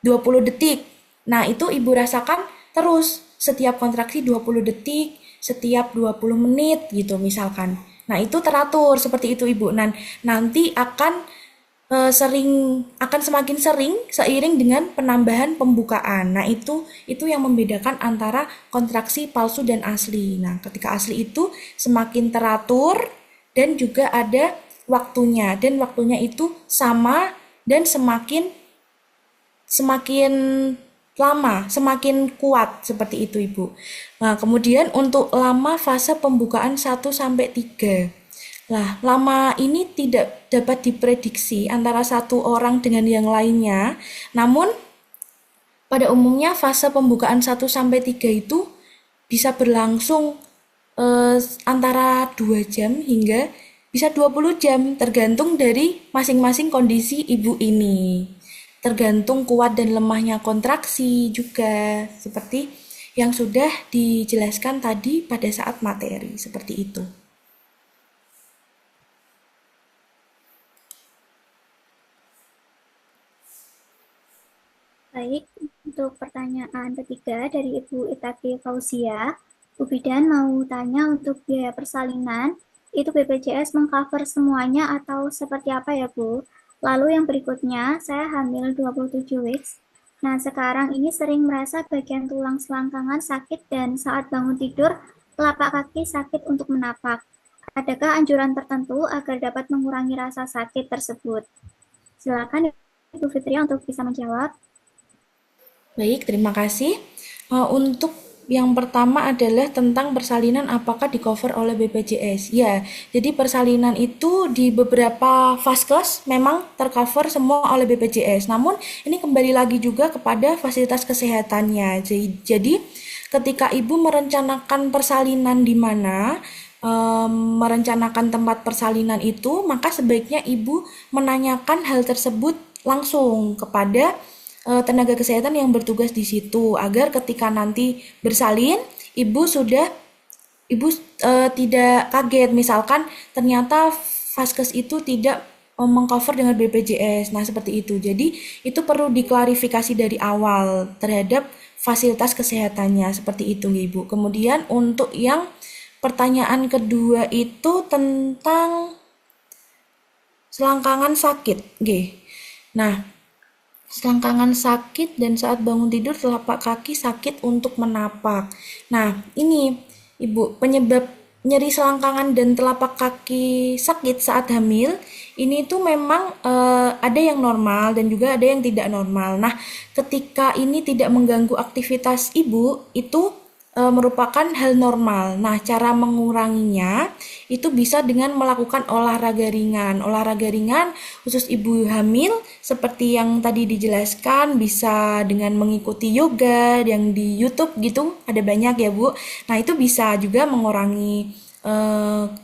20 detik. Nah, itu ibu rasakan terus setiap kontraksi 20 detik, setiap 20 menit gitu misalkan. Nah, itu teratur seperti itu, Ibu. Nanti akan semakin sering seiring dengan penambahan pembukaan. Nah, itu yang membedakan antara kontraksi palsu dan asli. Nah, ketika asli itu semakin teratur dan juga ada waktunya, dan waktunya itu sama dan semakin lama, semakin kuat seperti itu, Ibu. Nah, kemudian untuk lama fase pembukaan 1 sampai 3. Nah, lama ini tidak dapat diprediksi antara satu orang dengan yang lainnya. Namun pada umumnya fase pembukaan 1 sampai 3 itu bisa berlangsung antara 2 jam hingga bisa 20 jam tergantung dari masing-masing kondisi ibu ini. Tergantung kuat dan lemahnya kontraksi juga, seperti yang sudah dijelaskan tadi pada saat materi, seperti itu. Baik, untuk pertanyaan ketiga dari Ibu Itaki Fauzia, Bu Bidan mau tanya untuk biaya persalinan, itu BPJS mengcover semuanya atau seperti apa ya, Bu? Lalu yang berikutnya, saya hamil 27 weeks. Nah, sekarang ini sering merasa bagian tulang selangkangan sakit dan saat bangun tidur, telapak kaki sakit untuk menapak. Adakah anjuran tertentu agar dapat mengurangi rasa sakit tersebut? Silakan Ibu Fitria untuk bisa menjawab. Baik, terima kasih. Untuk yang pertama adalah tentang persalinan apakah di-cover oleh BPJS. Ya, jadi persalinan itu di beberapa vaskes memang tercover semua oleh BPJS. Namun ini kembali lagi juga kepada fasilitas kesehatannya. Jadi ketika ibu merencanakan persalinan di mana, merencanakan tempat persalinan itu, maka sebaiknya ibu menanyakan hal tersebut langsung kepada tenaga kesehatan yang bertugas di situ agar ketika nanti bersalin ibu tidak kaget misalkan ternyata vaskes itu tidak mengcover dengan BPJS. Nah, seperti itu. Jadi, itu perlu diklarifikasi dari awal terhadap fasilitas kesehatannya seperti itu, Ibu. Kemudian untuk yang pertanyaan kedua itu tentang selangkangan sakit, nggih. Nah, selangkangan sakit dan saat bangun tidur telapak kaki sakit untuk menapak. Nah, ini Ibu, penyebab nyeri selangkangan dan telapak kaki sakit saat hamil ini tuh memang ada yang normal dan juga ada yang tidak normal. Nah, ketika ini tidak mengganggu aktivitas ibu, itu merupakan hal normal. Nah, cara menguranginya itu bisa dengan melakukan olahraga ringan. Olahraga ringan khusus ibu hamil seperti yang tadi dijelaskan bisa dengan mengikuti yoga yang di YouTube gitu, ada banyak ya, Bu. Nah, itu bisa juga mengurangi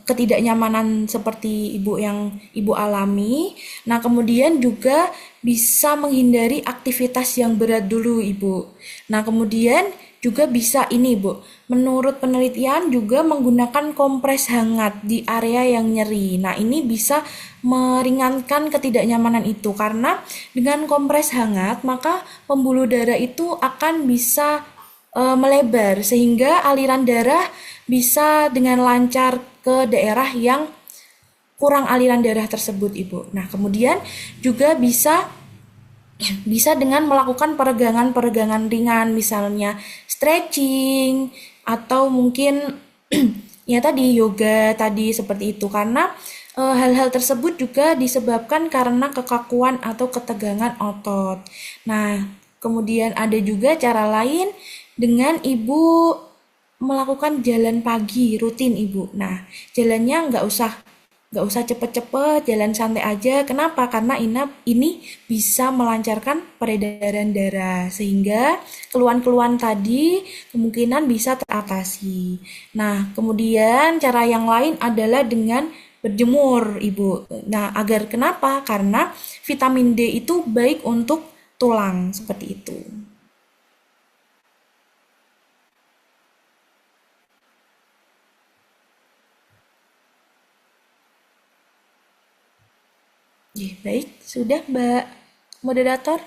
ketidaknyamanan seperti ibu yang ibu alami. Nah, kemudian juga bisa menghindari aktivitas yang berat dulu, Ibu. Nah, kemudian juga bisa ini, Bu. Menurut penelitian juga menggunakan kompres hangat di area yang nyeri. Nah, ini bisa meringankan ketidaknyamanan itu karena dengan kompres hangat maka pembuluh darah itu akan bisa melebar sehingga aliran darah bisa dengan lancar ke daerah yang kurang aliran darah tersebut, Ibu. Nah, kemudian juga bisa dengan melakukan peregangan-peregangan ringan, misalnya stretching atau mungkin ya tadi yoga tadi seperti itu karena hal-hal tersebut juga disebabkan karena kekakuan atau ketegangan otot. Nah, kemudian ada juga cara lain dengan ibu melakukan jalan pagi rutin ibu. Nah, jalannya nggak usah cepet-cepet, jalan santai aja. Kenapa? Karena ini bisa melancarkan peredaran darah sehingga keluhan-keluhan tadi kemungkinan bisa teratasi. Nah, kemudian cara yang lain adalah dengan berjemur, Ibu. Nah, agar kenapa? Karena vitamin D itu baik untuk tulang, seperti itu. Baik, sudah Mbak Moderator.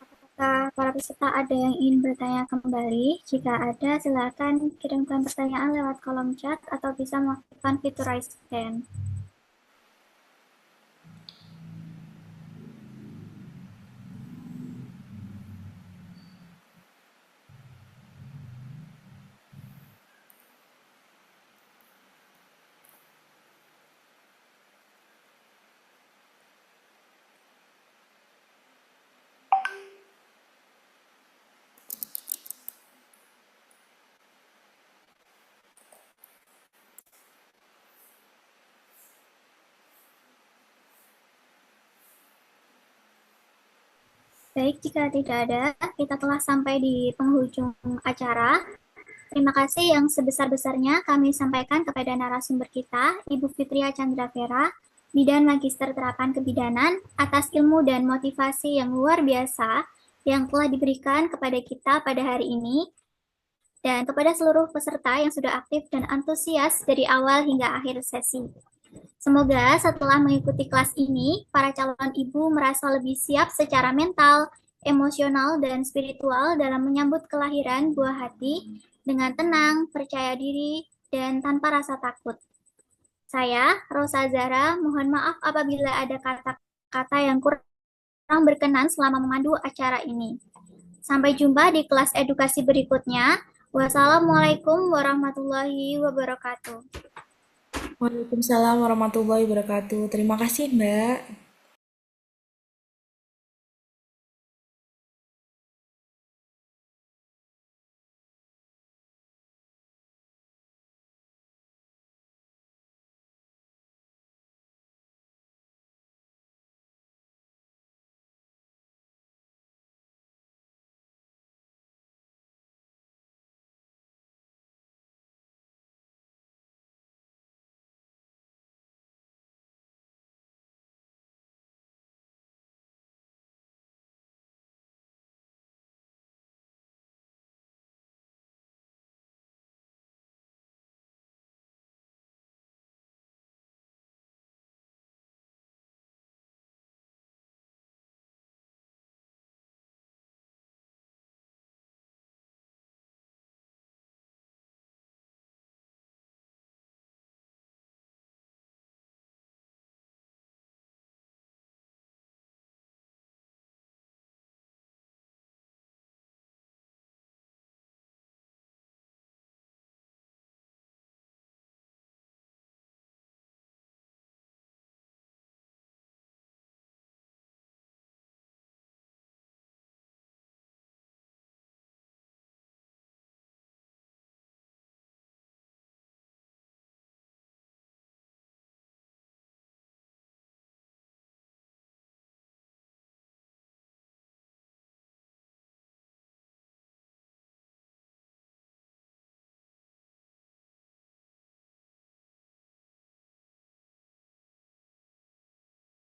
Apakah para peserta ada yang ingin bertanya kembali? Jika ada, silakan kirimkan pertanyaan lewat kolom chat atau bisa mengaktifkan fitur raise hand. Baik, jika tidak ada, kita telah sampai di penghujung acara. Terima kasih yang sebesar-besarnya kami sampaikan kepada narasumber kita, Ibu Fitria Chandra Vera, Bidan Magister Terapan Kebidanan, atas ilmu dan motivasi yang luar biasa yang telah diberikan kepada kita pada hari ini, dan kepada seluruh peserta yang sudah aktif dan antusias dari awal hingga akhir sesi. Semoga setelah mengikuti kelas ini, para calon ibu merasa lebih siap secara mental, emosional, dan spiritual dalam menyambut kelahiran buah hati dengan tenang, percaya diri, dan tanpa rasa takut. Saya, Rosa Zara, mohon maaf apabila ada kata-kata yang kurang berkenan selama memandu acara ini. Sampai jumpa di kelas edukasi berikutnya. Wassalamualaikum warahmatullahi wabarakatuh. Waalaikumsalam warahmatullahi wabarakatuh. Terima kasih, Mbak.